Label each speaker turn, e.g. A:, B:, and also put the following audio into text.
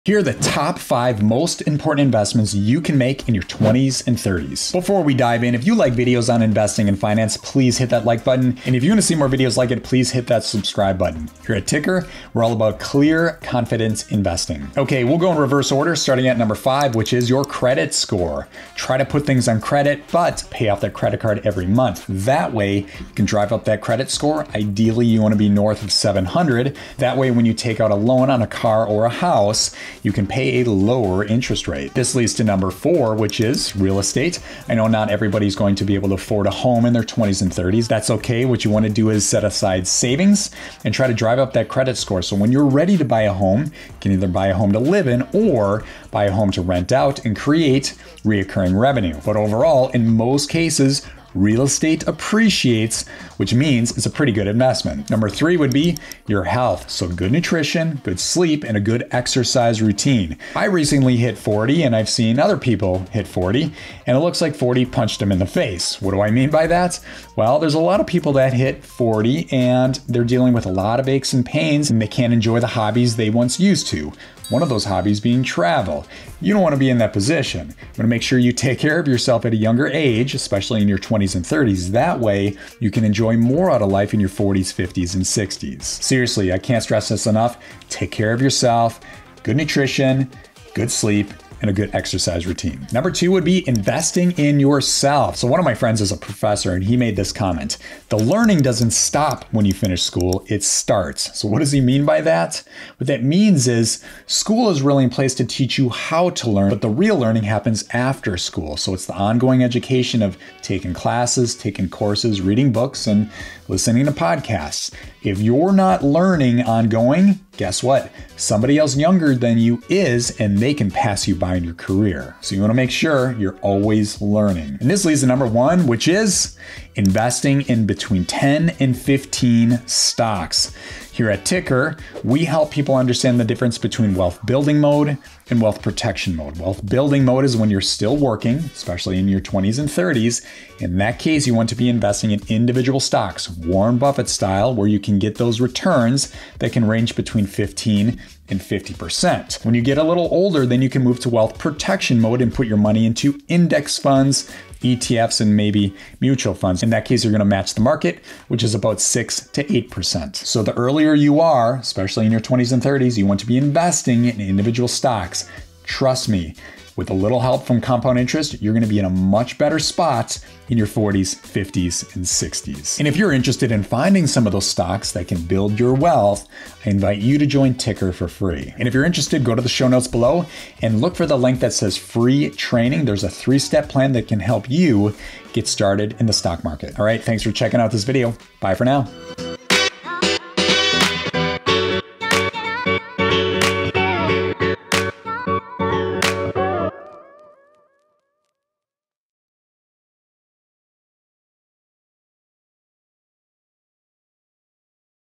A: Here are the top 5 most important investments you can make in your 20s and 30s. Before we dive in, if you like videos on investing and finance, please hit that like button. And if you want to see more videos like it, please hit that subscribe button. Here at Tykr, we're all about clear, confident investing. Okay, we'll go in reverse order, starting at number 5, which is your credit score. Try to put things on credit, but pay off that credit card every month. That way, you can drive up that credit score. Ideally, you want to be north of 700. That way, when you take out a loan on a car or a house, you can pay a lower interest rate. This leads to number 4, which is real estate. I know not everybody's going to be able to afford a home in their 20s and 30s. That's okay. What you want to do is set aside savings and try to drive up that credit score. So when you're ready to buy a home, you can either buy a home to live in or buy a home to rent out and create reoccurring revenue. But overall, in most cases, real estate appreciates, which means it's a pretty good investment. Number 3 would be your health. So good nutrition, good sleep, and a good exercise routine. I recently hit 40 and I've seen other people hit 40 and it looks like 40 punched them in the face. What do I mean by that? Well, there's a lot of people that hit 40 and they're dealing with a lot of aches and pains and they can't enjoy the hobbies they once used to. One of those hobbies being travel. You don't want to be in that position. You want to make sure you take care of yourself at a younger age, especially in your 20s and 30s. That way, you can enjoy more out of life in your 40s, 50s, and 60s. Seriously, I can't stress this enough. Take care of yourself, good nutrition, good sleep, and a good exercise routine. Number 2 would be investing in yourself. So one of my friends is a professor and he made this comment: the learning doesn't stop when you finish school, it starts. So what does he mean by that? What that means is school is really in place to teach you how to learn, but the real learning happens after school. So it's the ongoing education of taking classes, taking courses, reading books, and listening to podcasts. If you're not learning ongoing, guess what? Somebody else younger than you is, and they can pass you by in your career. So you want to make sure you're always learning. And this leads to number 1, which is investing in between 10 and 15 stocks. Here at Tykr, we help people understand the difference between wealth building mode and wealth protection mode. Wealth building mode is when you're still working, especially in your 20s and 30s. In that case, you want to be investing in individual stocks, Warren Buffett style, where you can get those returns that can range between 15 and 50%. When you get a little older, then you can move to wealth protection mode and put your money into index funds, ETFs, and maybe mutual funds. In that case, you're going to match the market, which is about 6 to 8%. So the earlier you are, especially in your 20s and 30s, you want to be investing in individual stocks. Trust me, with a little help from compound interest, you're going to be in a much better spot in your 40s, 50s, and 60s. And if you're interested in finding some of those stocks that can build your wealth, I invite you to join Tykr for free. And if you're interested, go to the show notes below and look for the link that says free training. There's a 3-step plan that can help you get started in the stock market. All right, thanks for checking out this video. Bye for now.